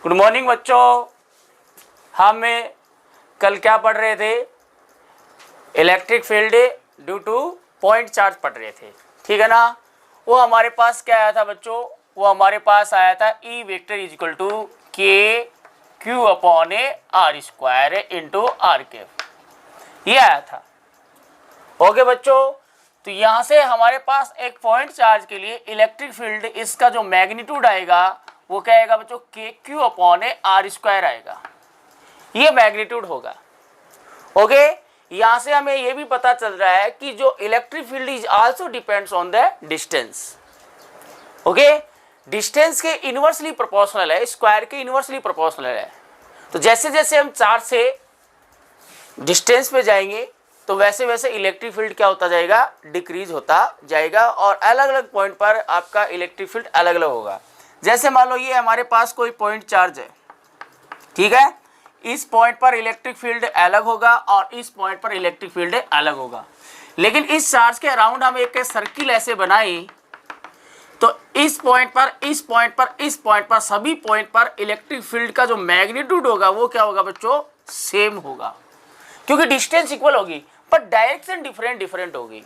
Good morning बच्चों। हम कल क्या पढ़ रहे थे? Electric field due two point charge पढ़ रहे थे, ठीक है ना। वो हमारे पास क्या आया था बच्चों? वो हमारे पास आया था E vector is equal to k Q upon a r square into r cap, ये आया था। ओके बच्चों, तो यहाँ से हमारे पास एक पॉइंट चार्ज के लिए इलेक्ट्रिक फील्ड इसका जो मैग्नीट्यूड आएगा वो क्या आएगा बच्चों? के Q upon a r square आएगा, ये मैग्नीट्यूड होगा। ओके, यहाँ से हमें ये भी पता चल रहा है कि जो electric field is also depends on the distance. Okay, distance के इनवर्सली प्रोपोर्शनल है, स्क्वायर के इनवर्सली प्रोपोर्शनल है। तो जैसे जैसे हम चार्ज से डिस्टेंस पे जाएंगे तो वैसे वैसे इलेक्ट्रिक फील्ड क्या होता जाएगा? डिक्रीज होता जाएगा, और अलग अलग पॉइंट पर आपका इलेक्ट्रिक फील्ड अलग अलग होगा। जैसे मान लो ये हमारे पास कोई पॉइंट चार्ज है, ठीक है, इस पॉइंट पर इलेक्ट्रिक फील्ड अलग होगा और इस पॉइंट पर इलेक्ट्रिक फील्ड अलग होगा। लेकिन इस चार्ज के अराउंड हम एक सर्किल ऐसे बनाए तो इस पॉइंट पर, इस पॉइंट पर, इस पॉइंट पर, सभी पॉइंट पर इलेक्ट्रिक फील्ड का जो मैग्नीट्यूड होगा वो क्या होगा बच्चों? सेम होगा, क्योंकि डिस्टेंस इक्वल होगी पर डायरेक्शन डिफरेंट होगी।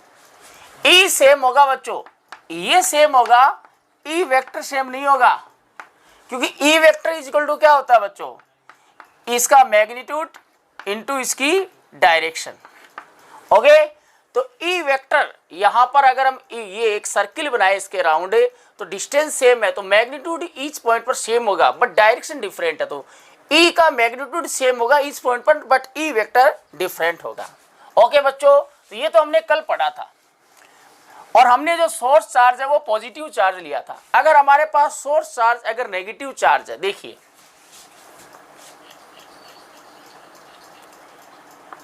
ई सेम होगा बच्चों, ये सेम होगा, ई वेक्टर सेम नहीं होगा, क्योंकि E vector is equal to क्या होता है बच्चों? इसका मैग्नीट्यूड इनटू इसकी डायरेक्शन। ओके, तो ई वेक्टर यहां पर अगर हम ये एक सर्किल बनाए इसके राउंड, तो डिस्टेंस सेम है तो मैग्नीट्यूड ईच पॉइंट पर सेम होगा बट डायरेक्शन डिफरेंट है, तो ई का मैग्नीट्यूड सेम होगा इस पॉइंट पर बट ई वेक्टर डिफरेंट होगा। ओके बच्चों, तो ये तो हमने कल पढ़ा था। और हमने जो सोर्स चार्ज है वो पॉजिटिव चार्ज लिया था। अगर हमारे पास सोर्स चार्ज अगर नेगेटिव चार्ज है, देखिए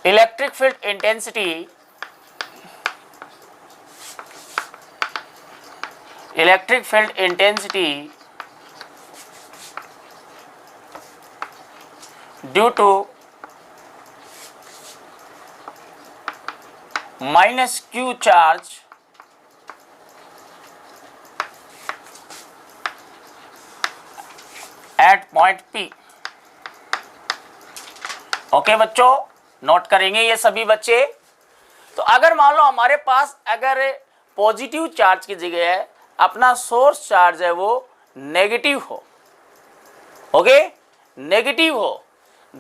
electric field intensity, electric field intensity due to minus Q charge at point P। Okay बच्चों, नोट करेंगे ये सभी बच्चे। तो अगर मान लो हमारे पास अगर पॉजिटिव चार्ज की जगह अपना सोर्स चार्ज है वो नेगेटिव हो, ओके, नेगेटिव हो,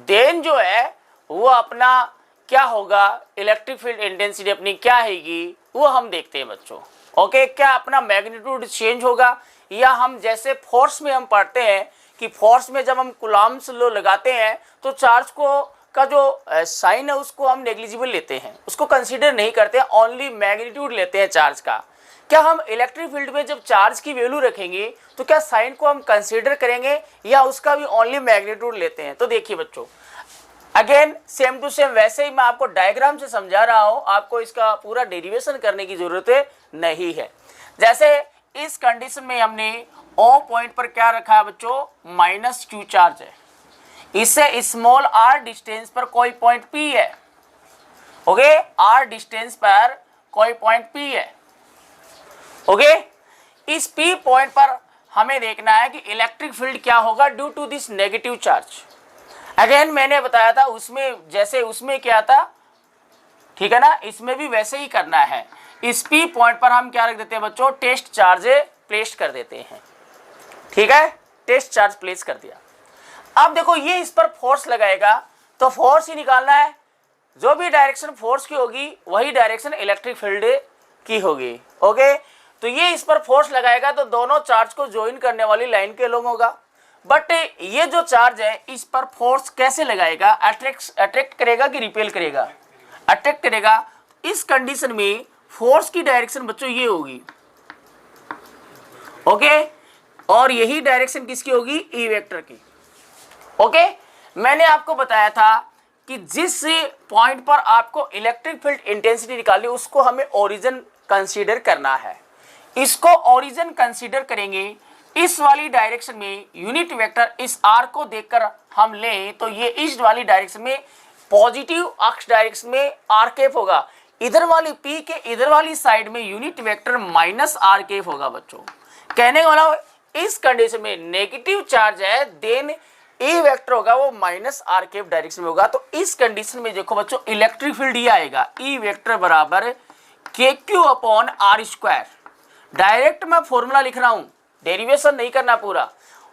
देन जो है वो अपना क्या होगा? इलेक्ट्रिक फील्ड इंटेंसिटी अपनी क्या हैगी वो हम देखते हैं बच्चों। ओके, क्या अपना मैग्नीट्यूड चेंज होगा, या हम जैसे फोर्स में हम पढ़ते हैं कि फोर्स में जब हम कूलम्ब्स लो लगाते हैं तो चार्ज को का जो साइन है उसको हम नेग्लिजिबल लेते हैं, उसको कंसीडर नहीं करते, ओनली मैग्नीट्यूड लेते हैं चार्ज का। क्या हम इलेक्ट्रिक फील्ड में जब चार्ज की वैल्यू रखेंगे तो क्या साइन को हम कंसीडर करेंगे या उसका भी ओनली मैग्नीट्यूड लेते हैं? तो देखिए बच्चों, अगेन सेम टू सेम वैसे ही मैं आपको डायग्राम से समझा रहा हूं, आपको इसका पूरा डेरिवेशन करने की जरूरत नहीं है। जैसे इस कंडीशन में हमने ओ पॉइंट पर क्या रखा है बच्चों? माइनस क्यू चार्ज है, इससे स्मॉल आर डिस्टेंस पर कोई पॉइंट P है। ओके, आर डिस्टेंस पर कोई पॉइंट P है। ओके, इस P पॉइंट पर हमें देखना है कि इलेक्ट्रिक फील्ड क्या होगा due to this negative charge. Again मैंने बताया था उसमें, जैसे उसमें क्या था, ठीक है ना, इसमें भी वैसे ही करना है। इस P पॉइंट पर हम क्या रख देते हैं बच्चों? टेस्ट चार्ज प्लेस कर देते हैं, ठीक है, टेस्ट चार्ज प्लेस कर दिया। अब देखो ये इस पर फोर्स लगाएगा तो फोर्स ही निकालना है, जो भी डायरेक्शन फोर्स की होगी वही डायरेक्शन इलेक्ट्रिक फील्ड की होगी। ओके, तो ये इस पर फोर्स लगाएगा तो दोनों चार्ज को ज्वाइन करने वाली लाइन के लोग होगा, बट ये जो चार्ज है इस पर फोर्स कैसे लगाएगा? अट्रैक्ट करेगा कि रिपेल करेगा? अट्रैक्ट करेगा। इस कंडीशन में फोर्स की डायरेक्शन बच्चों ये होगी, ओके, और यही डायरेक्शन किसकी होगी? ई वेक्टर की। ओके, मैंने आपको बताया था कि जिस पॉइंट पर आपको इलेक्ट्रिक फील्ड इंटेंसिटी निकालनी उसको हमें ओरिजिन कंसीडर करना है। इसको ओरिजिन कंसीडर करेंगे, इस वाली डायरेक्शन में यूनिट वेक्टर इस आर को देखकर हम लें तो ये इस वाली डायरेक्शन में पॉजिटिव अक्ष डायरेक्शन में आर कैप होगा, इधर वाली P के इधर वाली साइड में unit vector minus R cap होगा बच्चों। कहने वाला इस कंडीशन में नेगेटिव चार्ज है, देन ए वेक्टर होगा वो माइनस आर कैप डायरेक्शन में होगा। तो इस कंडीशन में देखो बच्चों इलेक्ट्रिक फील्ड ये आएगा ई वेक्टर बराबर के Q upon R square. Direct मैं फॉर्मूला लिख रहा हूं, डेरिवेशन नहीं करना, पूरा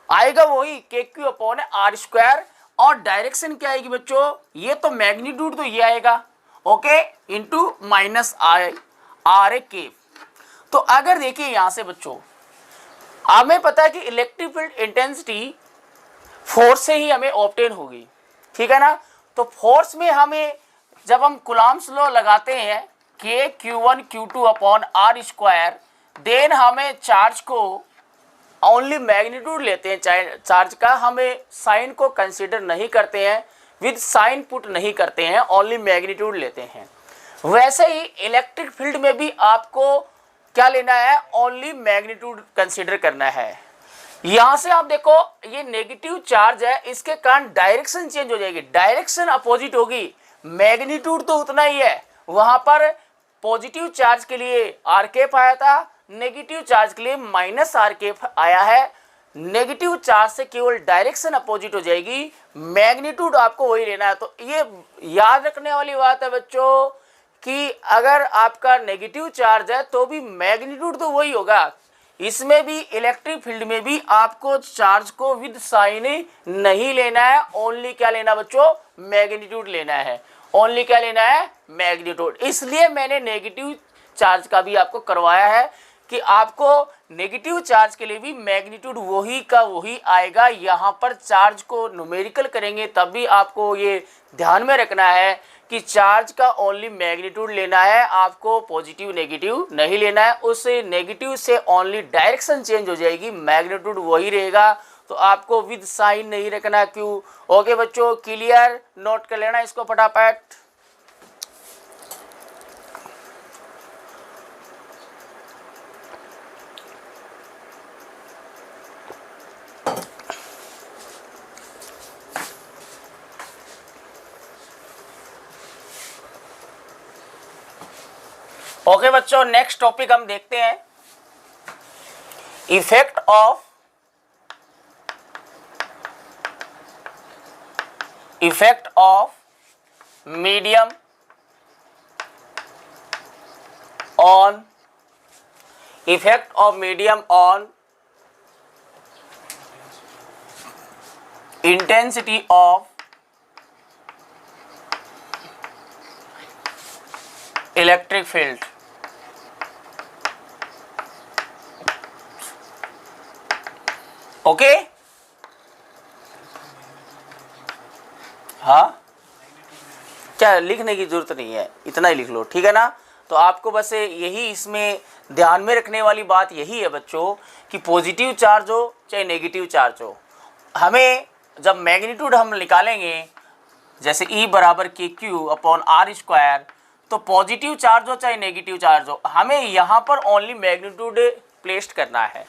आएगा वही के क्यू अपॉन आर स्क्वायर। और डायरेक्शन क्या आएगी बच्चों, ये तो मैग्नीट्यूड तो ये आएगा okay into minus R cap. तो अगर देखिए यहां से बच्चों हमें पता है कि इलेक्ट्रिक फील्ड इंटेंसिटी फोर्स से ही हमें ऑब्टेन होगी, ठीक है ना। तो फोर्स में हमें जब हम कूलम्ब्स लॉ लगाते हैं K Q1 Q2 upon R square, then हमें चार्ज को ओनली मैग्नीट्यूड लेते हैं चार्ज का, हमें साइन को कंसीडर नहीं करते हैं, विद साइन पुट नहीं करते हैं, ओनली मैग्नीट्यूड लेते हैं। वैसे ही इलेक्ट्रिक फील्ड में भी आपको क्या लेना है, ओनली मैग्नीट्यूड कंसीडर करना है। यहां से आप देखो ये नेगेटिव चार्ज है, इसके कारण डायरेक्शन चेंज हो जाएगी, डायरेक्शन अपोजिट होगी, मैग्नीट्यूड तो उतना ही है। वहां पर पॉजिटिव चार्ज के लिए आर कैप आया था, नेगेटिव चार्ज के लिए माइनस आर कैप आया है। नेगेटिव चार्ज से केवल डायरेक्शन अपोजिट हो जाएगी, मैग्नीट्यूड आपको वही लेना है। तो ये याद रखने वाली बात है बच्चों कि अगर आपका नेगेटिव चार्ज है तो भी मैग्नीट्यूड तो वही होगा। इसमें भी इलेक्ट्रिक फील्ड में भी आपको चार्ज को विद साइन नहीं लेना है, ओनली क्या लेना बच्चों, मैग्नीट्यूड लेना है, ओनली क्या लेना है, मैग्नीट्यूड। इसलिए मैंने नेगेटिव चार्ज का भी आपको करवाया है कि आपको नेगेटिव चार्ज के लिए भी मैग्नीट्यूड वही का वही आएगा। यहाँ पर चार्ज को न्यूमेरिकल करेंगे तब भी आपको ये ध्यान में रखना है कि चार्ज का ओनली मैग्नीट्यूड लेना है, आपको पॉजिटिव नेगेटिव नहीं लेना है। उस नेगेटिव से ओनली डायरेक्शन चेंज हो जाएगी, मैग्नीट्यूड वही रहेगा। तो आपको विद साइन नहीं रखना, क्यों। ओके बच्चों, क्लियर, नोट कर लेना इसको फटाफट। ओके बच्चों, नेक्स्ट टॉपिक हम देखते हैं effect of medium on intensity of electric field. Okay हाँ, क्या लिखने की जरूरत नहीं है, इतना ही लिख लो, ठीक है ना। तो आपको बस यही इसमें ध्यान में रखने वाली बात यही है बच्चों कि पॉजिटिव चार्ज हो चाहे नेगेटिव चार्ज हो, हमें जब मैग्नीट्यूड हम निकालेंगे जैसे E बराबर के क्यू अपॉन आर स्क्वायर, तो पॉजिटिव चार्ज हो चाहे नेगेटिव चार्ज हो, हमें यहाँ पर ओनली मैग्नीट्यूड प्लेस्ड करना है,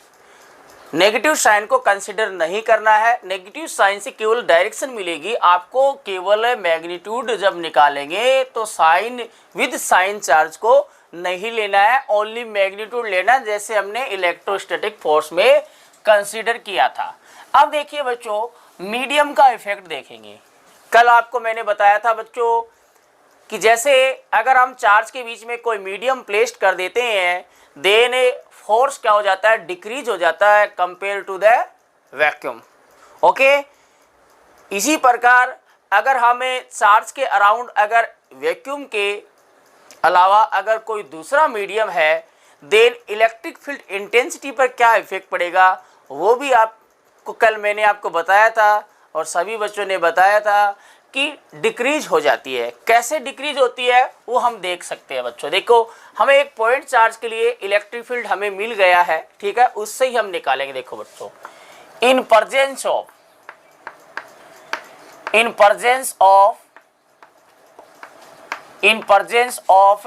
नेगेटिव साइन को कंसिडर नहीं करना है। नेगेटिव साइन से केवल डायरेक्शन मिलेगी, आपको केवल मैग्नीट्यूड जब निकालेंगे तो साइन विद साइन चार्ज को नहीं लेना है, ओनली मैग्नीट्यूड लेना, जैसे हमने इलेक्ट्रोस्टैटिक फोर्स में कंसिडर किया था। अब देखिए बच्चों मीडियम का इफेक्ट देखेंगे। कल आपको मैंने बताया था बच्चों कि जैसे अगर हम चार्ज के बीच में कोई मीडियम प्लेस्ड कर देते हैं, देन फोर्स क्या हो जाता है, डिक्रीज हो जाता है compare to the vacuum. Okay, इसी प्रकार अगर हमें चार्ज के अराउंड अगर वैक्यूम के अलावा अगर कोई दूसरा मीडियम है, देन इलेक्ट्रिक फील्ड इंटेंसिटी पर क्या इफेक्ट पड़ेगा वो भी आपको कल मैंने आपको बताया था और सभी बच्चों ने बताया था कि डिक्रीज हो जाती है। कैसे डिक्रीज होती है वो हम देख सकते हैं बच्चों। देखो हमें एक पॉइंट चार्ज के लिए इलेक्ट्रिक फील्ड हमें मिल गया है, ठीक है, उससे ही हम निकालेंगे। देखो बच्चों इन प्रेजेंस ऑफ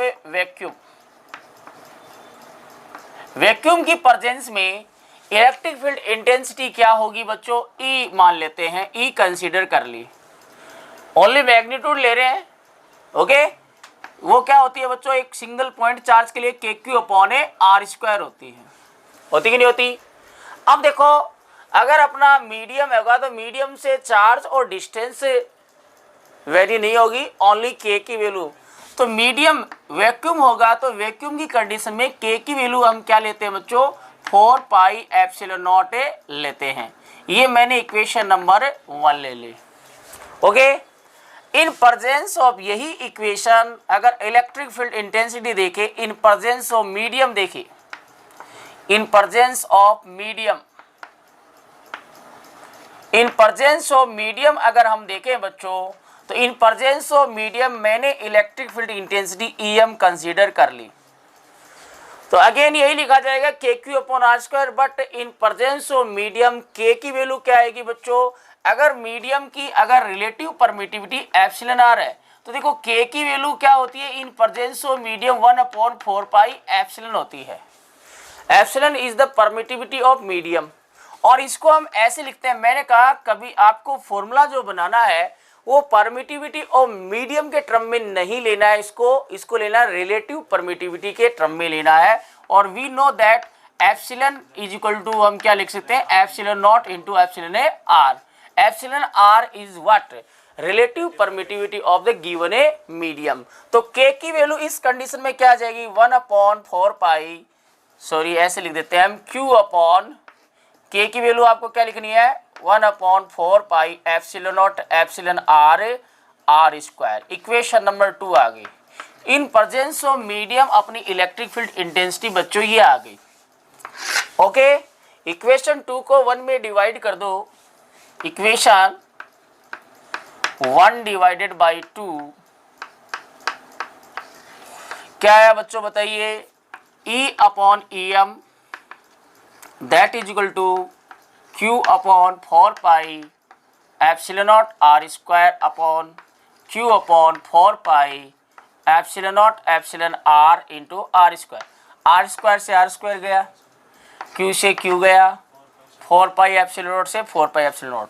वैक्यूम की प्रेजेंस में इलेक्ट्रिक फील्ड इंटेंसिटी क्या होगी बच्चों, E मान लेते हैं, E कंसीडर कर ली, ओनली मैग्नीट्यूड ले रहे हैं। ओके, वो क्या होती है बच्चों, एक सिंगल पॉइंट चार्ज के लिए के क्यू अपॉन आर स्क्वायर होती है, होती कि नहीं होती। अब देखो अगर अपना मीडियम होगा तो मीडियम से चार्ज और डिस्टेंस वेरी नहीं होगी, ओनली के की वैल्यू। तो मीडियम वैक्यूम होगा तो वैक्यूम की कंडीशन में के की वैल्यू हम क्या लेते हैं बच्चों, 4 पाई एप्सिलॉन नॉट लेते हैं। ये मैंने इक्वेशन नंबर 1 ले ली। ओके, इन प्रेजेंस ऑफ, यही इक्वेशन अगर इलेक्ट्रिक फील्ड इंटेंसिटी देखे, इन प्रेजेंस ऑफ मीडियम देखे, इन presence of medium, in presence of medium अगर हम देखें बच्चों, तो इन प्रेजेंस ऑफ मीडियम मैंने electric field intensity EM consider कर ली। तो अगेन यही लिखा जाएगा KQ/R², but in presence of medium के की वैल्यू क्या आएगी बच्चों, अगर मीडियम की अगर रिलेटिव परमिटिविटी एप्सिलॉन R है तो देखो के की वैल्यू क्या होती है, इन presence of medium 1/4 pi epsilon होती है। Epsilon is the permittivity of medium, और इसको हम ऐसे लिखते हैं, मैंने कहा कभी आपको फॉर्मूला जो बनाना है वो परमिटिविटी ऑफ मीडियम के टर्म में नहीं लेना है, इसको लेना है रिलेटिव परमिटिविटी के टर्म में लेना है। और we know that epsilon is equal to, हम क्या लिख सकते हैं, epsilon not into epsilon R। Epsilon R is what, relative permittivity of the given medium. तो के की वैल्यू इस कंडीशन में क्या आ जाएगी, 1/4 पाई, सॉरी ऐसे लिख देते हैं हम, Q/ के की वैल्यू आपको क्या लिखनी है, 1/4 पाई epsilon not epsilon R²। Equation number 2 आ गई। इन प्रेजेंस ऑफ मीडियम अपनी इलेक्ट्रिक फील्ड इंटेंसिटी बच्चों ये आ गई। ओके, इक्वेशन 2 को 1 में डिवाइड कर दो, इक्वेशन 1 डिवाइडेड बाई 2 क्या है बच्चों बताइए, E/EM that is equal to Q/4 pi epsilon not R² upon Q/4 pi epsilon not epsilon R into R²। R² से R² गया, Q से Q गया, 4 पाई एप्सिलॉन नॉट से 4 पाई epsilon not,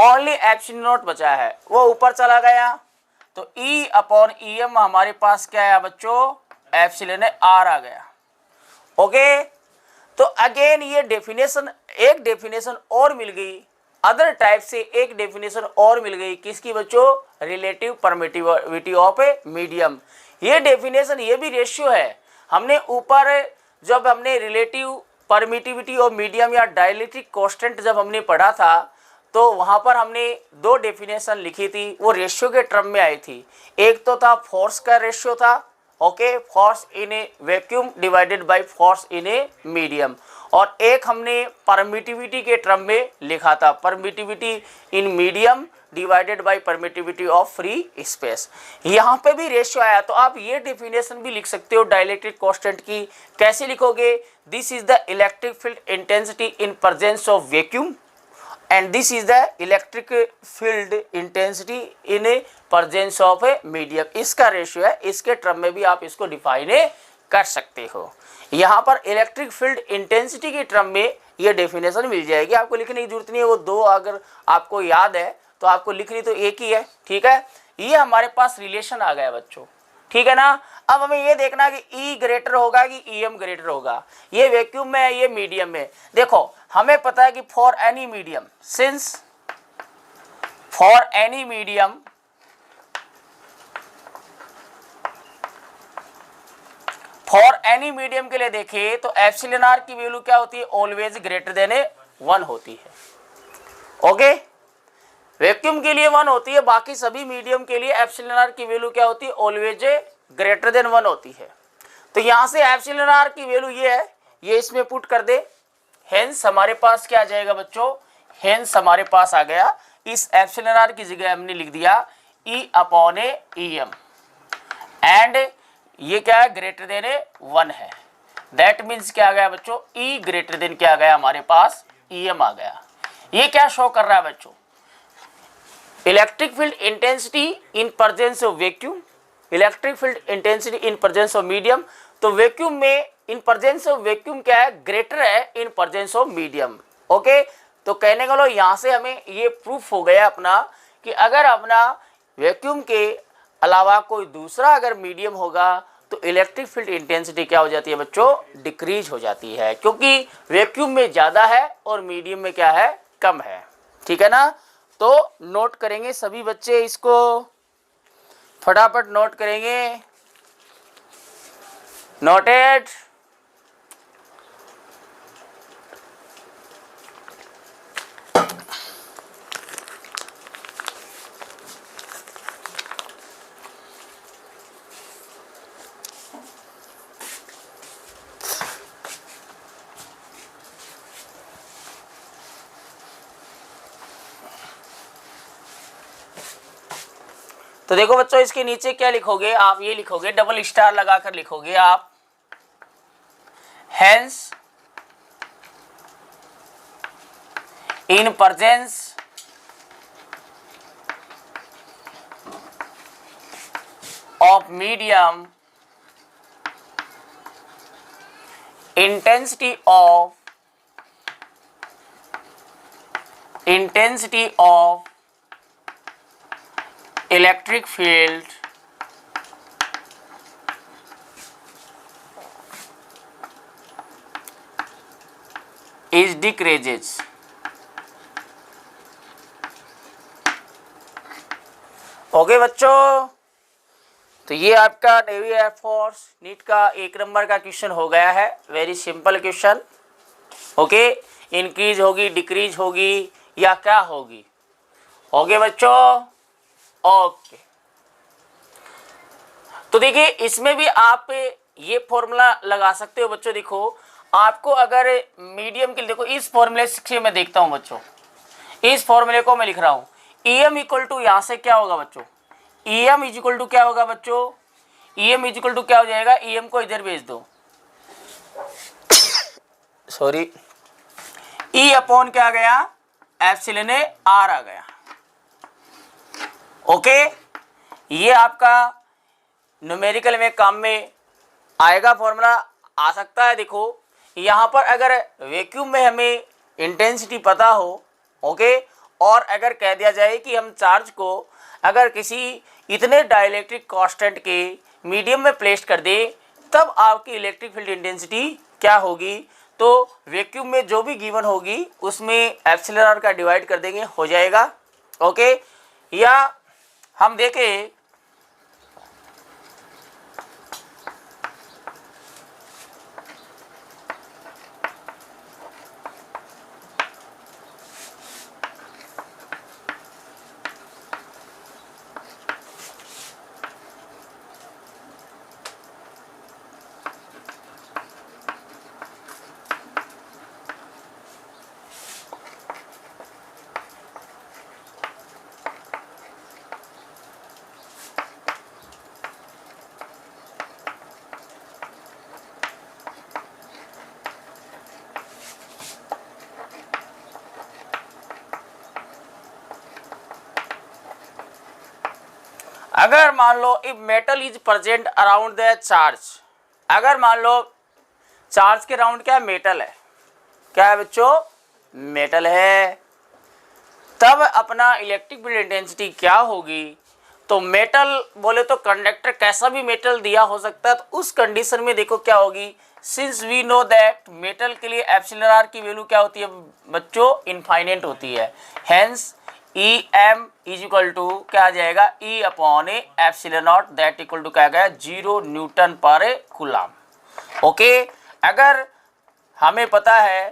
only epsilon not बचा है वो ऊपर चला गया। तो E/EM हमारे पास क्या है बच्चों, एप्सिलॉन R आ गया। ओके, तो अगेन ये डेफिनेशन, एक डेफिनेशन और मिल गई, अदर टाइप से एक डेफिनेशन और मिल गई, किसकी बच्चों, रिलेटिव परमिटिविटी ऑफ मीडियम। ये डेफिनेशन, ये भी रेशियो है। हमने ऊपर जब हमने रिलेटिव परमिटिविटी ऑफ मीडियम या डाइलेक्ट्रिक कांस्टेंट जब हमने पढ़ा था तो वहाँ पर हमने 2 डेफिनेशन लिखी थी, वो रेशियो के टर्म में आई थी। एक तो था फोर्स का रेशियो था, okay, force in A vacuum divided by force in a medium, और एक हमने परमिटिविटी के टर्म में लिखा था, permittivity in medium divided by permittivity of free space. यहाँ पे भी रेशियो आया, तो आप ये डेफिनेशन भी लिख सकते हो डाइलेक्ट्रिक कांस्टेंट की। कैसे लिखोगे, this is the electric field intensity in presence of vacuum and this is the electric field intensity in presence of a medium. इसका रेशियो है, इसके टर्म में भी आप इसको डिफाइन कर सकते हो। यहाँ पर इलेक्ट्रिक फील्ड इंटेंसिटी के टर्म में ये डेफिनेशन मिल जाएगी, आपको लिखने की जरूरत नहीं है, वो 2 अगर आपको याद है तो आपको लिखनी तो एक ही है, ठीक है। ये हमारे पास रिलेशन आ गया बच्चों, ठीक है ना। अब हमें ये देखना कि E ग्रेटर होगा कि EM ग्रेटर होगा, ये वैक्यूम में है ये मीडियम में। देखो हमें पता है कि for any medium, since for any medium for any medium के लिए देखें तो एप्सिलॉन R की वैल्यू क्या होती है, ऑलवेज ग्रेटर देन 1 होती है। ओके, वैक्यूम के लिए 1 होती है, बाकी सभी मीडियम के लिए एप्सिलॉन R की वैल्यू क्या होती है, ऑलवेज ग्रेटर देन 1 होती है। तो यहाँ से एप्सिलॉन R की वैल्यू ये है, ये इसमें पुट कर दे, हेंस हमारे पास क्या आ जाएगा बच्चों, हेंस हमारे पास आ गया, इस एप्सिलॉन R की जगह हमने लिख दिया E/EM एंड ये क्या है, ग्रेटर देन 1 है। दैट मीन्स क्या आ गया बच्चों, E ग्रेटर देन क्या आ गया हमारे पास, EM आ गया। ये क्या शो कर रहा है बच्चों, electric field intensity in presence of vacuum, electric field intensity in presence of medium. तो वैक्यूम में इन प्रेजेंस ऑफ वैक्यूम क्या है, ग्रेटर है इन प्रेजेंस ऑफ मीडियम। ओके, तो कहने का लो यहाँ से हमें ये प्रूफ हो गया अपना कि अगर अपना वैक्यूम के अलावा कोई दूसरा अगर मीडियम होगा तो इलेक्ट्रिक फील्ड इंटेंसिटी क्या हो जाती है बच्चों, डिक्रीज हो जाती है, क्योंकि वैक्यूम में ज़्यादा है और मीडियम में क्या है, कम है। ठीक है ना, तो नोट करेंगे सभी बच्चे, इसको फटाफट नोट करेंगे। नोटेड। तो देखो बच्चों, इसके नीचे क्या लिखोगे आप, ये लिखोगे, डबल स्टार लगाकर लिखोगे आप, hence in presence of medium intensity of electric field is decreases। Okay बच्चों, तो ये आपका नेवी एयरफोर्स नीट का 1 नंबर का क्वेश्चन हो गया है। Very simple question. Okay, increase होगी, डिक्रीज होगी या क्या होगी। ओके बच्चों, ओके। तो देखिए, इसमें भी आप ये फॉर्मूला लगा सकते हो बच्चों। देखो, आपको अगर मीडियम के लिए, देखो इस फॉर्मूले से मैं देखता हूं बच्चों, इस फॉर्मूले को मैं लिख रहा हूं, EM इक्वल टू, यहां से क्या होगा बच्चों, EM इज इक्वल टू क्या होगा बच्चों, EM इज इक्वल टू क्या हो जाएगा, EM को इधर भेज दो, सॉरी, E अपॉन क्या आ गया, एप्सिलॉन R आ गया। ओके, ये आपका न्यूमेरिकल में काम में आएगा, फॉर्मूला आ सकता है। देखो यहाँ पर अगर वैक्यूम में हमें इंटेंसिटी पता हो, ओके, और अगर कह दिया जाए कि हम चार्ज को अगर किसी इतने डाइलेक्ट्रिक कांस्टेंट के मीडियम में प्लेस कर दे, तब आपकी इलेक्ट्रिक फील्ड इंटेंसिटी क्या होगी। तो वैक्यूम में जो भी गिवन होगी उसमें एप्सिलॉन आर का डिवाइड कर देंगे, हो जाएगा। ओके, या हम देखें, अगर मान लो if metal is present around the charge, अगर मान लो चार्ज के राउंड क्या मेटल है, क्या है बच्चों, मेटल है, तब अपना इलेक्ट्रिक फील्ड इंटेंसिटी क्या होगी। तो मेटल बोले तो कंडक्टर कैसा भी मेटल दिया हो सकता है, तो उस कंडीशन में देखो क्या होगी, since we know that metal के लिए एप्सिलॉन आर की वैल्यू क्या होती है बच्चों, इनफाइनाइट होती है। Hence EM is equal to क्या आ जाएगा, E upon epsilon not, that equal to क्या गया, 0 न्यूटन पर कूलम। ओके, अगर हमें पता है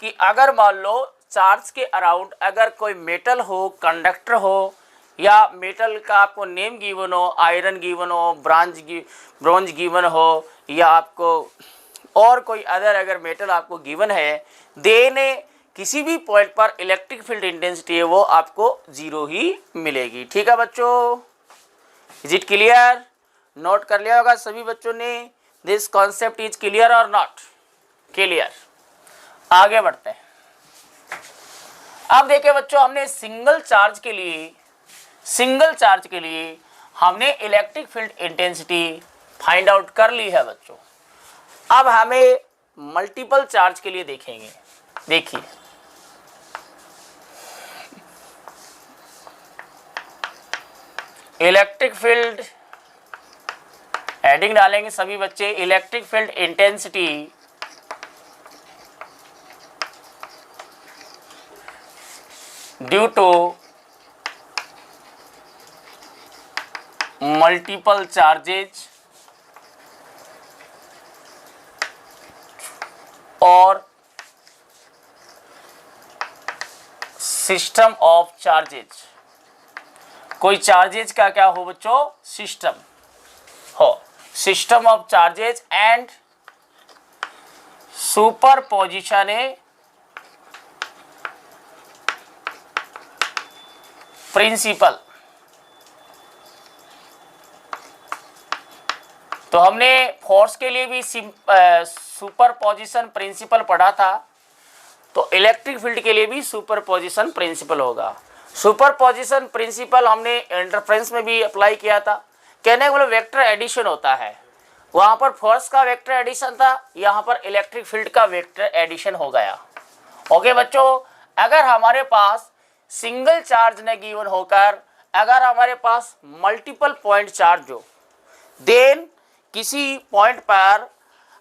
कि अगर मान लो चार्ज के अराउंड अगर कोई मेटल हो, कंडक्टर हो, या मेटल का आपको नेम गिवन हो, आयरन गिवन हो, ब्रॉन्ज गिवन हो, या आपको और कोई अदर अगर मेटल आपको गिवन है, देने किसी भी पॉइंट पर इलेक्ट्रिक फील्ड इंटेंसिटी है वो आपको 0 ही मिलेगी। ठीक है बच्चों, इज इट क्लियर, नोट कर लिया होगा सभी बच्चों ने, दिस कॉन्सेप्ट इज क्लियर और नॉट क्लियर। आगे बढ़ते हैं। अब देखिए बच्चों, हमने सिंगल चार्ज के लिए हमने electric field intensity find out कर ली है बच्चों। अब हमें मल्टीपल चार्ज के लिए देखेंगे। देखिए, इलेक्ट्रिक फील्ड हेडिंग डालेंगे सभी बच्चे, electric field intensity due to multiple charges और सिस्टम ऑफ चार्जेज। कोई चार्जेज का क्या हो बच्चों, सिस्टम हो, system of charges and superposition principle. तो हमने फोर्स के लिए भी सुपरपोजिशन प्रिंसिपल पढ़ा था, तो इलेक्ट्रिक फील्ड के लिए भी सुपरपोजिशन प्रिंसिपल होगा। सुपरपोजिशन प्रिंसिपल हमने इंटरफेरेंस में भी अप्लाई किया था। कहने का मतलब वेक्टर एडिशन होता है, वहाँ पर फोर्स का वेक्टर एडिशन था, यहाँ पर इलेक्ट्रिक फील्ड का वेक्टर एडिशन हो गया। ओके बच्चों, अगर हमारे पास सिंगल चार्ज ने गिवन होकर अगर हमारे पास मल्टीपल पॉइंट चार्ज हो, देन किसी पॉइंट पर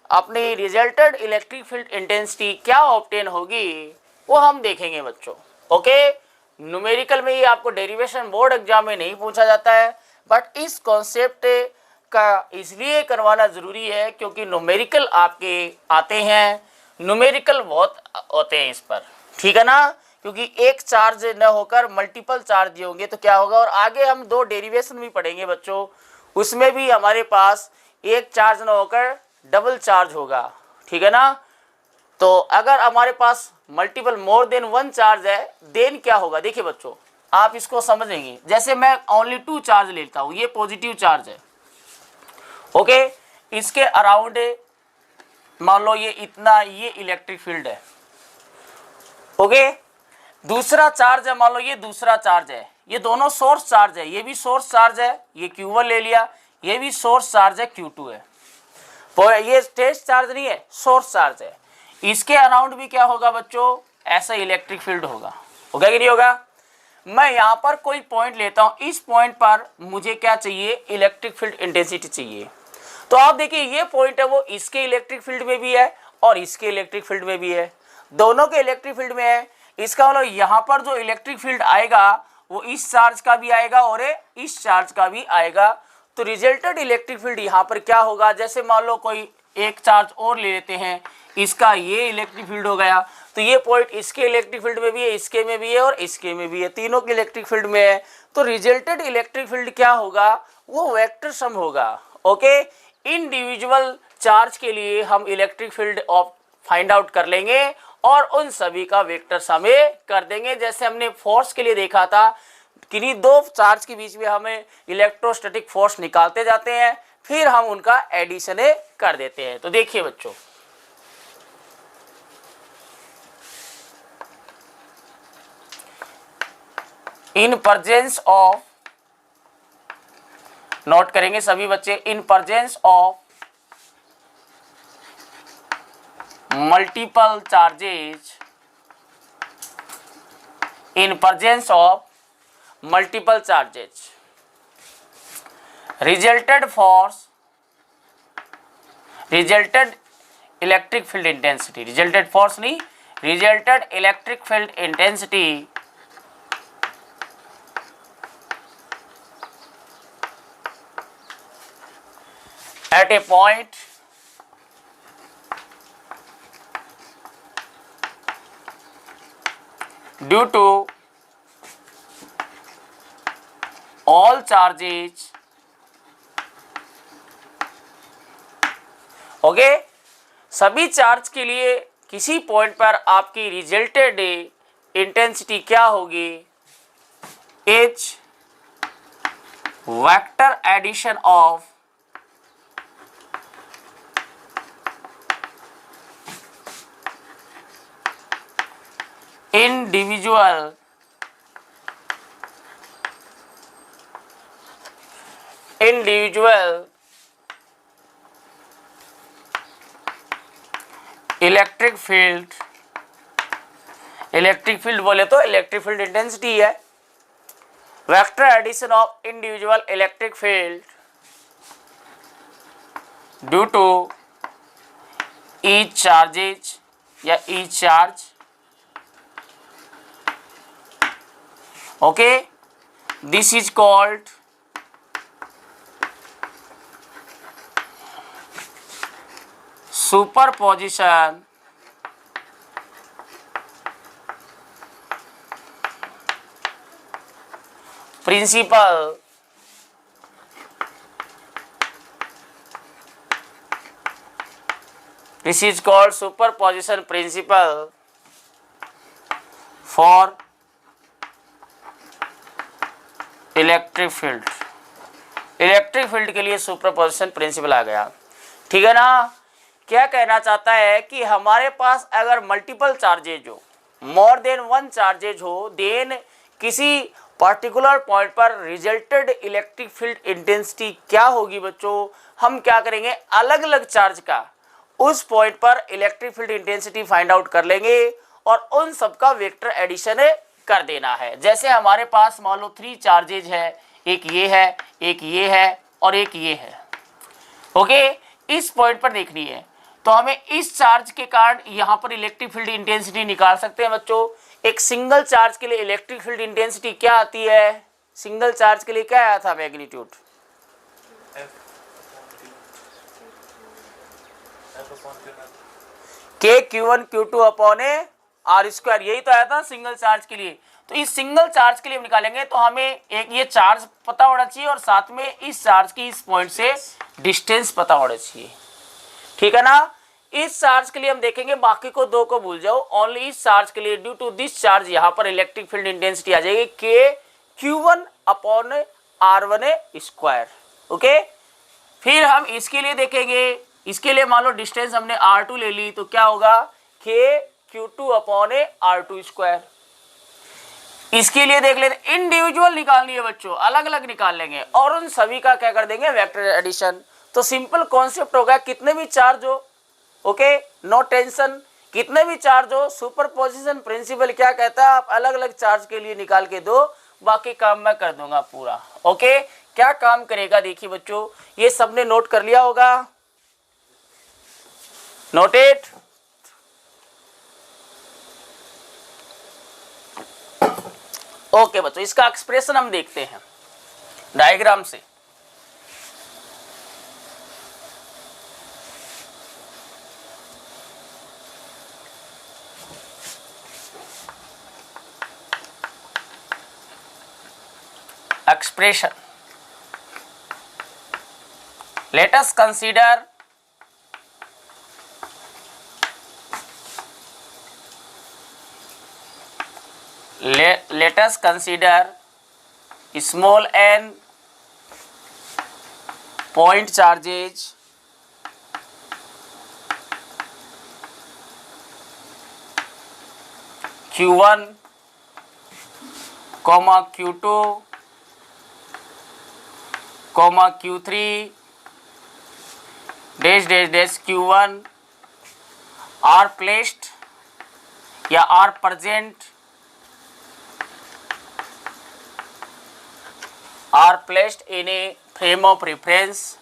अपनी रिजल्टेड इलेक्ट्रिक फील्ड इंटेंसिटी क्या ऑब्टेन होगी वो हम देखेंगे बच्चों। ओके, न्यूमेरिकल में ये आपको डेरिवेशन बोर्ड एग्जाम में नहीं पूछा जाता है, बट इस कॉन्सेप्ट का इसलिए करवाना ज़रूरी है क्योंकि न्यूमेरिकल आपके आते हैं, न्यूमेरिकल बहुत होते हैं इस पर, ठीक है ना। क्योंकि एक चार्ज न होकर मल्टीपल चार्ज होंगे तो क्या होगा, और आगे हम 2 डेरिवेशन भी पढ़ेंगे बच्चों, उसमें भी हमारे पास एक चार्ज न होकर डबल चार्ज होगा, ठीक है ना। तो अगर हमारे पास मल्टीपल मोर देन 1 चार्ज है देन क्या होगा, देखिए बच्चों आप इसको समझेंगे। जैसे मैं ओनली 2 चार्ज लेता हूँ, ये पॉजिटिव चार्ज है, ओके, इसके अराउंड मान लो ये इतना, ये इलेक्ट्रिक फील्ड है, ओके। दूसरा चार्ज है, मान लो ये दूसरा चार्ज है, ये दोनों सोर्स चार्ज है, ये भी सोर्स चार्ज है, ये Q1 ले लिया, ये भी सोर्स चार्ज है Q2 है, तो ये टेस्ट चार्ज नहीं है, सोर्स चार्ज है। इसके अराउंड भी क्या होगा बच्चों, ऐसा इलेक्ट्रिक फील्ड होगा कि नहीं होगा। मैं यहाँ पर कोई पॉइंट लेता हूँ, इस पॉइंट पर मुझे क्या चाहिए, इलेक्ट्रिक फील्ड इंटेंसिटी चाहिए। तो आप देखिए ये पॉइंट है वो इसके इलेक्ट्रिक फील्ड में भी है और इसके इलेक्ट्रिक फील्ड में भी है, दोनों के इलेक्ट्रिक फील्ड में है। इसका मतलब यहाँ पर जो इलेक्ट्रिक फील्ड आएगा वो इस चार्ज का भी आएगा और इस चार्ज का भी आएगा। तो रिजल्टेड इलेक्ट्रिक फील्ड यहाँ पर क्या होगा, जैसे मान लो कोई एक चार्ज और ले लेते हैं, इसका ये इलेक्ट्रिक फील्ड हो गया, तो ये पॉइंट इसके इलेक्ट्रिक फील्ड में भी है, इसके में भी है और इसके में भी है, तीनों के इलेक्ट्रिक फील्ड में है। तो रिजल्टेड इलेक्ट्रिक फील्ड क्या होगा, वो वेक्टर सम होगा। ओके, इंडिविजुअल चार्ज के लिए हम इलेक्ट्रिक फील्ड फाइंड आउट कर लेंगे और उन सभी का वेक्टर सम कर देंगे। जैसे हमने फोर्स के लिए देखा था, किन्हीं 2 चार्ज के बीच में हमें इलेक्ट्रोस्टैटिक फोर्स निकालते जाते हैं, फिर हम उनका एडिशन कर देते हैं। तो देखिए बच्चों, इन प्रेजेंस ऑफ, नोट करेंगे सभी बच्चे, in presence of multiple charges, in presence of multiple charges, resulted force, resulted electric field intensity, resulted force नहीं, resulted electric field intensity at a point due to all charges, okay, सभी charge के लिए किसी point पर आपकी resulted intensity क्या होगी, is vector addition of individual electric field बोले तो इलेक्ट्रिक फील्ड इंटेंसिटी है, vector addition of individual electric field due to each charges या each charge, okay, this is called superposition principle. This is called superposition principle for electric field. Electric field के लिए superposition principle आ गया. ठीक है ना. क्या कहना चाहता है कि हमारे पास अगर मल्टीपल चार्जेज हो, मोर देन वन चार्जेज हो, देन किसी पर्टिकुलर पॉइंट पर रिजल्टेड इलेक्ट्रिक फील्ड इंटेंसिटी क्या होगी बच्चों. हम क्या करेंगे, अलग अलग चार्ज का उस पॉइंट पर electric field intensity find out कर लेंगे और उन सबका वेक्टर एडिशन कर देना है. जैसे हमारे पास मान लो 3 चार्जेज है, एक ये है, एक ये है और एक ये है. ओके, इस पॉइंट पर देखनी है तो हमें इस चार्ज के कारण यहाँ पर इलेक्ट्रिक फील्ड इंटेंसिटी निकाल सकते हैं बच्चों. एक सिंगल चार्ज के लिए इलेक्ट्रिक फील्ड इंटेंसिटी क्या आती है, सिंगल चार्ज के लिए क्या आया था मैग्नीट्यूड, के Q1 Q2 upon R square, यही तो आया था सिंगल चार्ज के लिए. तो इस सिंगल चार्ज के लिए हम निकालेंगे तो हमें एक ये चार्ज पता होना चाहिए और साथ में इस चार्ज की इस पॉइंट से डिस्टेंस पता होना चाहिए. ठीक है ना. इस चार्ज के लिए हम देखेंगे, बाकी को दो को भूल जाओ, ओनली इस चार्ज के लिए ड्यू टू दिस चार्ज यहाँ पर इलेक्ट्रिक फील्ड इंटेंसिटी आ जाएगी के Q1 upon R1 square. Okay, फिर हम इसके लिए देखेंगे, इसके लिए मान लो डिस्टेंस हमने R2 ले ली तो क्या होगा, के Q2 अपॉन R2 स्क्वायर. इसके लिए देख लेते, इंडिविजुअल निकालनी है बच्चों, अलग अलग निकाल लेंगे और उन सभी का क्या कर देंगे, वेक्टर एडिशन. तो सिंपल कॉन्सेप्ट होगा, कितने भी चार्ज हो, ओके, नो टेंशन, कितने भी चार्ज हो, सुपरपोजिशन प्रिंसिपल क्या कहता है, आप अलग अलग चार्ज के लिए निकाल के दो, बाकी काम मैं कर दूंगा पूरा. ओके, क्या काम करेगा देखिए बच्चों, ये सबने नोट कर लिया होगा, नोटेड. ओके बच्चों, इसका एक्सप्रेशन हम देखते हैं डायग्राम से. Expression, let us consider let us consider small n point charges Q1, Q2, Q3 dash Q1 are placed या are present in a frame of reference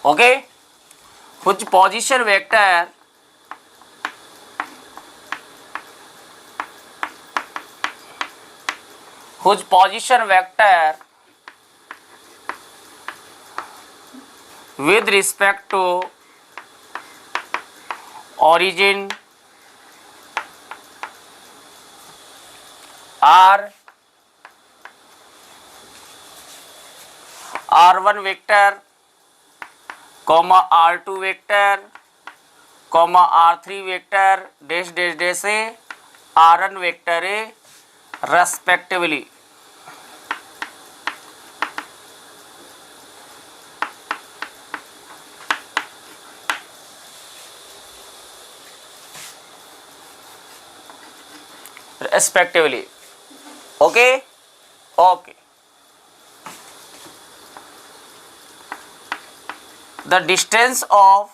okay, whose position vector with respect to origin R R1 vector, R2 vector, R3 vector dash a Rn vector a respectively. Okay, okay. The distance of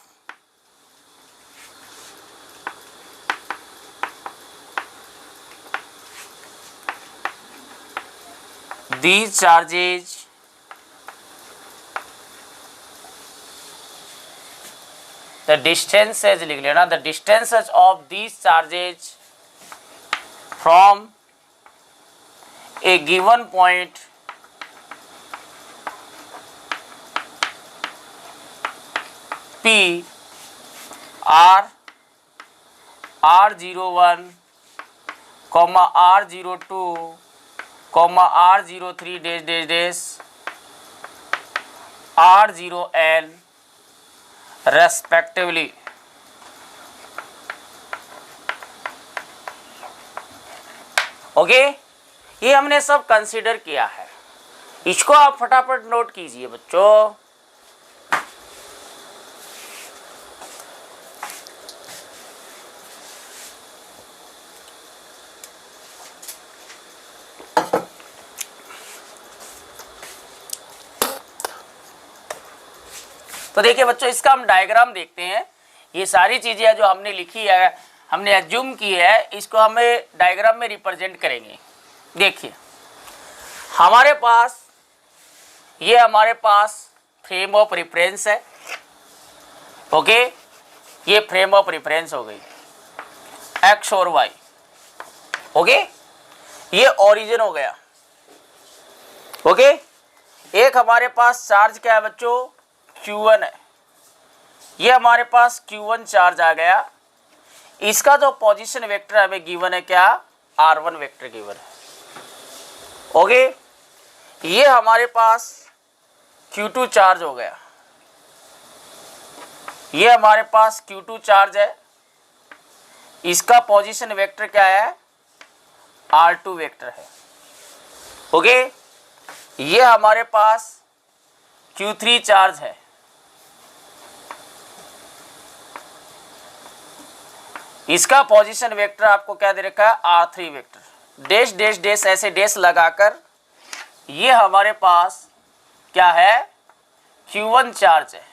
these charges the distances लिख लेना, the distances of these charges from a given point P are R01, R02, R03 dash dash dash R0N respectively. Okay, ये हमने सब consider किया है, इसको आप फटाफट नोट कीजिए बच्चों। तो देखिए बच्चों, इसका हम डायग्राम देखते हैं। ये सारी चीजें जो हमने लिखी है, हमने एज्यूम की है, इसको हमें डायग्राम में रिप्रेजेंट करेंगे। देखिए हमारे पास फ्रेम ऑफ रेफरेंस है। ओके, ये फ्रेम ऑफ रेफरेंस हो गई एक्स और वाई। ओके, ये ओरिजिन हो गया। ओके, एक हमारे पास चार्ज क्या है बच्चों, Q1 है। ये हमारे पास Q1 चार्ज आ गया। इसका जो पोजीशन वेक्टर हमें गिवन है क्या, R1 वेक्टर गिवन है। ओके, ये हमारे पास Q2 चार्ज हो गया। ये हमारे पास Q2 चार्ज है, इसका पोजीशन वेक्टर क्या है, R2 वेक्टर है। ओके, ये हमारे पास Q3 चार्ज है, इसका पोजीशन वेक्टर आपको क्या दे रखा है, R3 vector. Dash dash dash ऐसे डैश लगाकर ये हमारे पास क्या है, Q1 चार्ज है,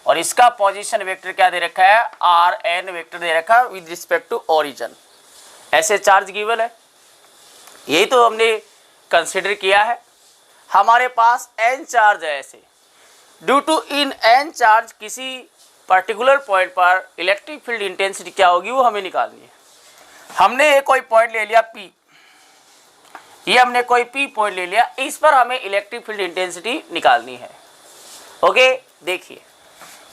और इसका पोजीशन वेक्टर क्या दे रखा है, Rn वेक्टर दे रखा है विद रिस्पेक्ट टू ओरिजिन। ऐसे चार्ज गिवन है, यही तो हमने कंसिडर किया है। हमारे पास n चार्ज है ऐसे। ड्यू टू इन n चार्ज किसी पर्टिकुलर पॉइंट पर इलेक्ट्रिक फील्ड इंटेंसिटी क्या होगी वो हमें निकालनी है। हमने कोई पॉइंट ले लिया P, ये हमने कोई P पॉइंट ले लिया, इस पर हमें इलेक्ट्रिक फील्ड इंटेंसिटी निकालनी है। ओके, देखिए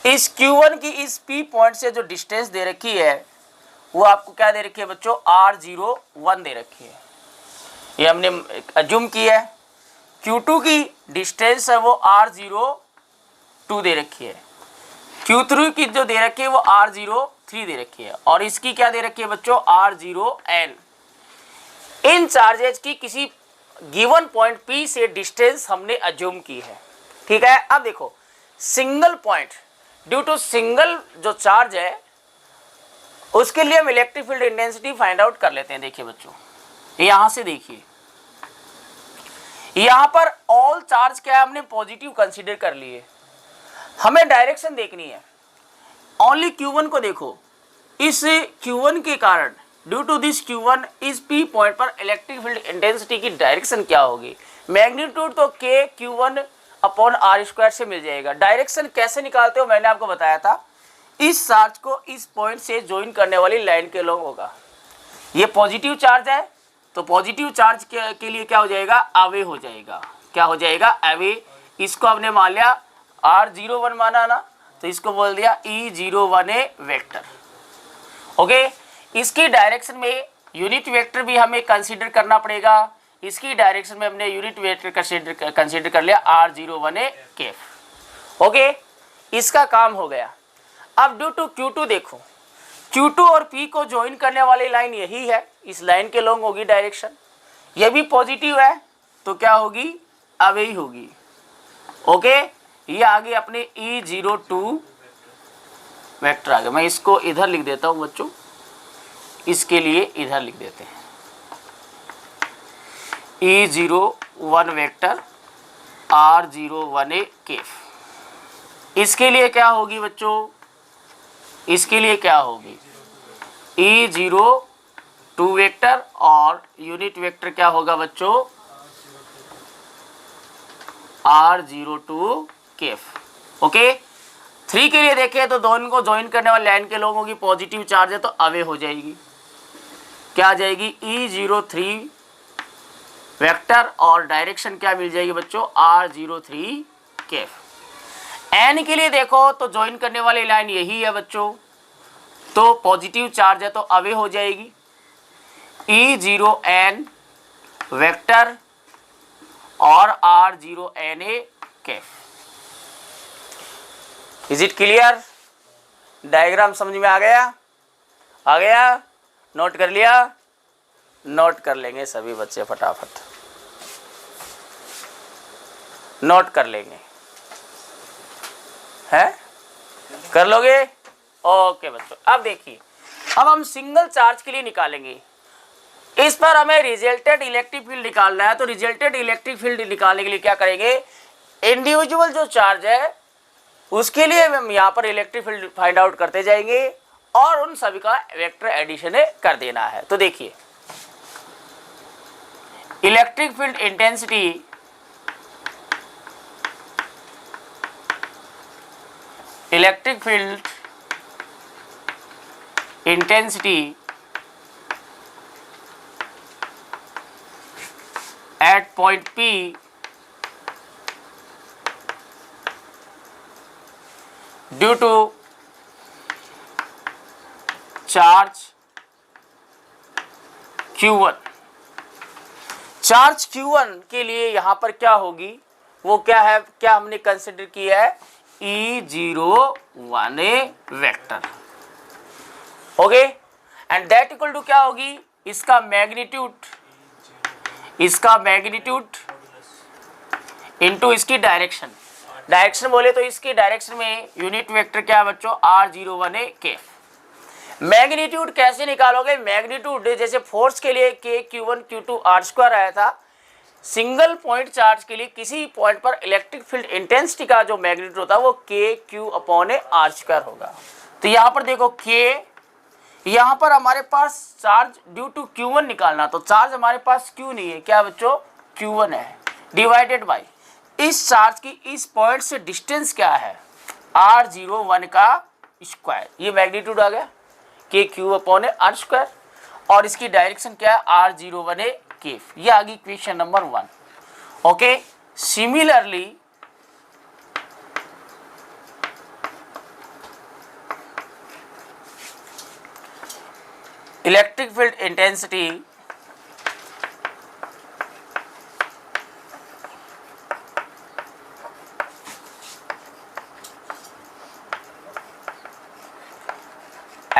इस Q1 की इस P पॉइंट से जो डिस्टेंस दे रखी है वो आपको क्या दे रखी है बच्चों, R01 दे रखी है। ये हमने अज्यूम की है। Q2 की डिस्टेंस है वो R02 दे रखी है। Q3 की जो दे रखी है वो R03 दे रखी है, और इसकी क्या दे रखी है बच्चों, R0N। इन चार्जेज की किसी गिवन पॉइंट P से डिस्टेंस हमने अज्यूम की है। ठीक है, अब देखो single point, due to single जो चार्ज है उसके लिए हम electric field intensity find out कर लेते हैं। देखिए बच्चों, यहां से देखिए, यहां पर ऑल चार्ज क्या है, हमने पॉजिटिव कंसीडर कर लिए। हमें डायरेक्शन देखनी है, ओनली Q1 को देखो। इस Q1 के कारण, ड्यू टू दिस Q1 इस P पॉइंट पर इलेक्ट्रिक फील्ड इंटेंसिटी की डायरेक्शन क्या होगी, मैग्नीट्यूड तो K Q1 अपॉन R² से मिल जाएगा। डायरेक्शन कैसे निकालते हो मैंने आपको बताया था, इस चार्ज को इस पॉइंट से ज्वाइन करने वाली लाइन के लॉन्ग होगा। ये पॉजिटिव चार्ज है, तो पॉजिटिव चार्ज के लिए क्या हो जाएगा, अवे हो जाएगा। क्या हो जाएगा, अवे। इसको हमने मान लिया R01 माना ना, तो इसको बोल दिया E01A वेक्टर। ओके, इसकी डायरेक्शन में यूनिट वेक्टर भी हमें कंसीडर करना पड़ेगा। इसकी डायरेक्शन में हमने यूनिट वेक्टर कंसीडर कर लिया R01A केफ। ओके, इसका काम हो गया। अब ड्यू टू Q2 देखो, Q2 और P को ज्वाइन करने वाली लाइन यही है, इस लाइन के लॉन्ग होगी डायरेक्शन। यह भी पॉजिटिव है तो क्या होगी, अवे ही होगी। ओके, ये आगे अपने E02 वेक्टर आ गया। मैं इसको इधर लिख देता हूं बच्चों, इसके लिए इधर लिख देते हैं E01 वेक्टर R01A केफ। इसके लिए क्या होगी बच्चों, इसके लिए क्या होगी E02 वेक्टर, और यूनिट वेक्टर क्या होगा बच्चों R02 केफ। ओके, 3 के लिए देखें तो दोनों को ज्वाइन करने वाले लाइन के लोगों की पॉजिटिव चार्ज है तो अवे हो जाएगी, क्या आ जाएगी E03 वेक्टर, और डायरेक्शन क्या मिल जाएगी बच्चों R03 केफ। N के लिए देखो तो ज्वाइन करने वाली लाइन यही है बच्चों, तो पॉजिटिव चार्ज है तो अवे हो जाएगी E0N वेक्टर और R0NA cap. Is it clear? Diagram समझ में आ गया? आ गया? नोट कर लिया? नोट कर लेंगे सभी बच्चे, फटाफट नोट कर लेंगे, है कर लोगे? ओके बच्चों, अब देखिए, अब हम सिंगल चार्ज के लिए निकालेंगे। इस पर हमें रिजल्टेड इलेक्ट्रिक फील्ड निकालना है, तो रिजल्टेड इलेक्ट्रिक फील्ड निकालने के लिए क्या करेंगे, इंडिविजुअल जो चार्ज है उसके लिए हम यहाँ पर इलेक्ट्रिक फील्ड फाइंड आउट करते जाएंगे और उन सभी का वेक्टर एडिशन कर देना है। तो देखिए, electric field intensity at point P due to charge Q1। Charge Q1 के लिए यहां पर क्या होगी, वो क्या है, क्या हमने कंसिडर किया है E01A vector. Okay, and that equal to क्या होगी, इसका मैग्नीट्यूड इनटू इसकी डायरेक्शन। डायरेक्शन बोले तो इसकी डायरेक्शन में यूनिट वेक्टर क्या है बच्चों R01A केफ। मैग्नीट्यूड कैसे निकालोगे, मैग्नीट्यूड जैसे फोर्स के लिए K Q1 Q2 R² आया था, सिंगल पॉइंट चार्ज के लिए किसी पॉइंट पर इलेक्ट्रिक फील्ड इंटेंसिटी का जो मैग्नीट्यूड होता है वो KQ/R² होगा। तो यहाँ पर देखो K, यहाँ पर हमारे पास चार्ज ड्यू टू Q1 निकालना, तो चार्ज हमारे पास Q नहीं है, क्या बच्चों Q1 है, डिवाइडेड बाई इस चार्ज की इस पॉइंट से डिस्टेंस क्या है R01 का स्क्वायर, ये मैग्नीट्यूड आ गया KQ/R², और इसकी डायरेक्शन क्या है R01A केफ। ये आ गई equation number 1। Okay, similarly electric field intensity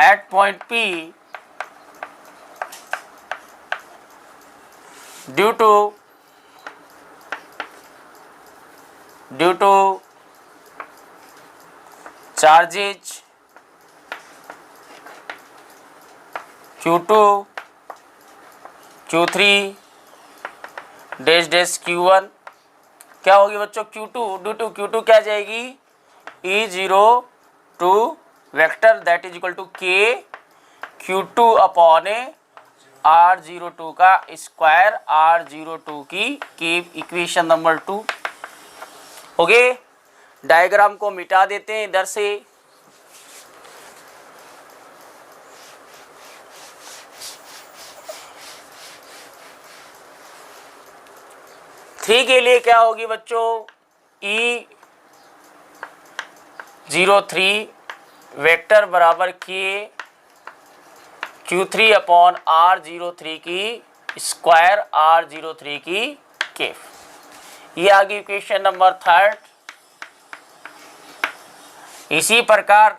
at point P due to charges Q2 Q3 Q1, क्या होगी बच्चों Q2 ड्यू टू Q2 क्या जाएगी E02 vector that is equal to K Q2/A R02 का स्क्वायर R02 की equation number 2। Okay, diagram को मिटा देते हैं इधर से। थ्री के लिए क्या होगी बच्चों E03 वेक्टर बराबर K Q3/R03 की स्क्वायर R03 की केफ। ये आ गई इक्वेशन नंबर 3। इसी प्रकार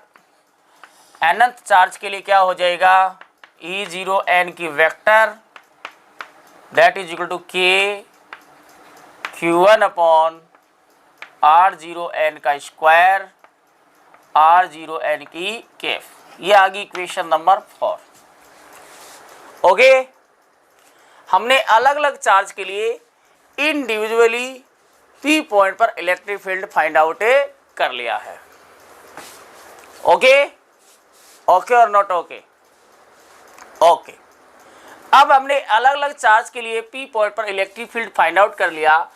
अनंत चार्ज के लिए क्या हो जाएगा E0N की vector that is equal to K Q1/R0N का स्क्वायर R0N की केफ। ये आ गई इक्वेशन नंबर 4। ओके, हमने अलग अलग चार्ज के लिए इंडिविजुअली P पॉइंट पर इलेक्ट्रिक फील्ड फाइंड आउट कर लिया है। ओके, ओके और नॉट ओके? ओके, अब हमने अलग अलग चार्ज के लिए P पॉइंट पर इलेक्ट्रिक फील्ड फाइंड आउट कर लिया,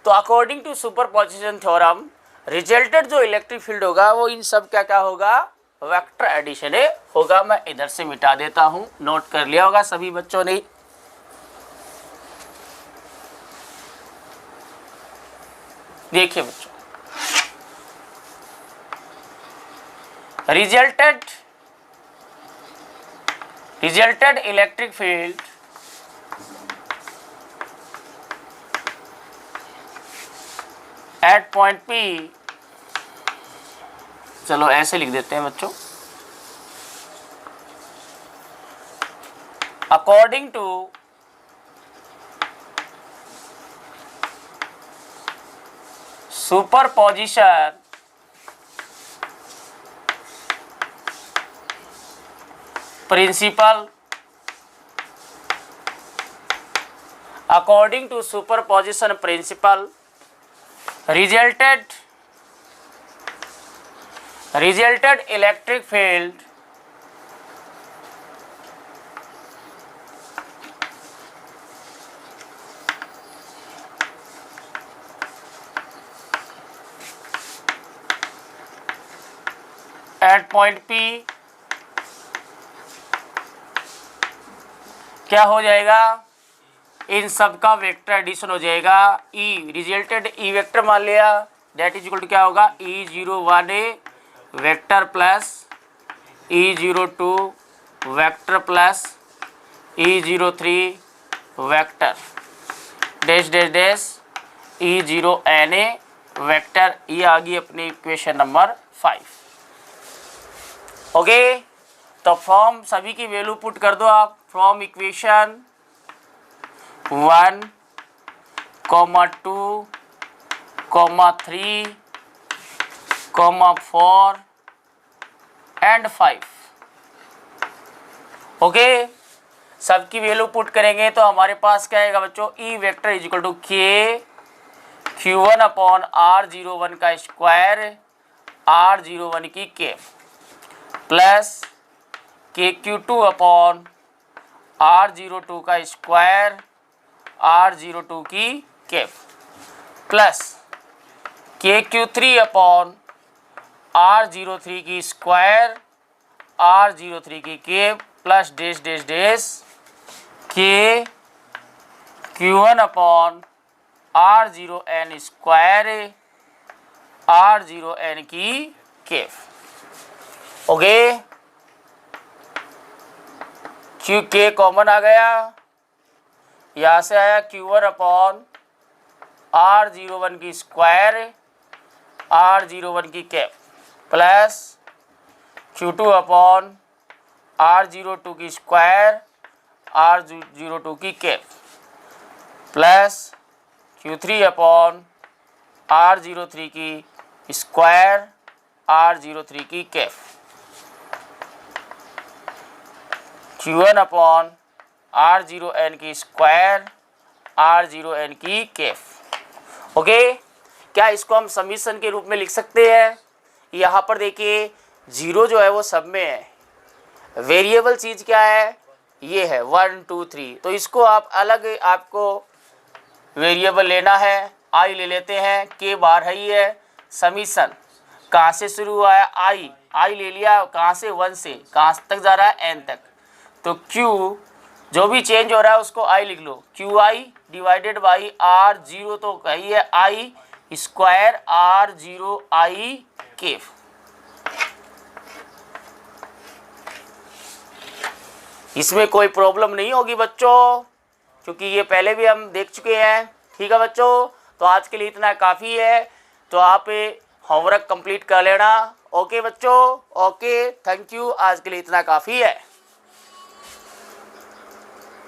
तो according to superposition theorem resulted जो इलेक्ट्रिक फील्ड होगा वो इन सब क्या क्या होगा, वेक्टर एडिशन होगा। मैं इधर से मिटा देता हूं, नोट कर लिया होगा सभी बच्चों ने। देखिए बच्चों, resulted electric field at point P, चलो ऐसे लिख देते हैं बच्चों, according to superposition principle, according to superposition principle resulted electric field at point P क्या हो जाएगा, इन सब का वेक्टर एडिशन हो जाएगा। ई रिजल्टेड ई वेक्टर मान लिया, डेट इज इक्वल टू क्या होगा, E01 vector plus E02 vector plus E03 vector dash dash dash E0n vector. ये आ गई अपनी इक्वेशन नंबर 5। ओके, तो फ्रॉम सभी की वैल्यू पुट कर दो आप। From equation 1, 2, 3, 4 and 5। ओके, सबकी वैल्यू पुट करेंगे तो हमारे पास क्या आएगा बच्चों, E vector is equal to K Q1 upon R01 का स्क्वायर R01 की के प्लस के Q2 अपॉन R02 का स्क्वायर R02 की कैप प्लस के Q3 अपॉन R03 की स्क्वायर R03 की cap plus dash dash dash के Q1 upon R0n square R0n की कैप। ओके, क्यू के कॉमन आ गया, यहाँ से आया Q1 अपॉन R01 की स्क्वायर R01 की cap plus Q2 upon R02 की स्क्वायर R02 की cap plus Q3 upon R03 की स्क्वायर R03 की कैप Q1 अपॉन R0n की स्क्वायर R0n की कैप। ओके, क्या इसको हम समीशन के रूप में लिख सकते हैं? यहाँ पर देखिए जीरो जो है वो सब में है, वेरिएबल चीज़ क्या है, ये है 1 2 3। तो इसको आप अलग, आपको वेरिएबल लेना है, आई ले लेते हैं, के बार है, ये है समीशन। कहाँ से शुरू हुआ है, आई ले लिया, कहाँ से, 1 से, कहाँ तक जा रहा है, n तक। तो Q जो भी चेंज हो रहा है उसको I लिख लो, QI डिवाइडेड बाई R0 तो कही है I स्क्वायर R0I केफ। इसमें कोई प्रॉब्लम नहीं होगी बच्चों, क्योंकि ये पहले भी हम देख चुके हैं। ठीक है बच्चों, तो आज के लिए इतना काफ़ी है, तो आप होमवर्क कंप्लीट कर लेना। ओके बच्चों, ओके, थैंक यू, आज के लिए इतना काफ़ी है।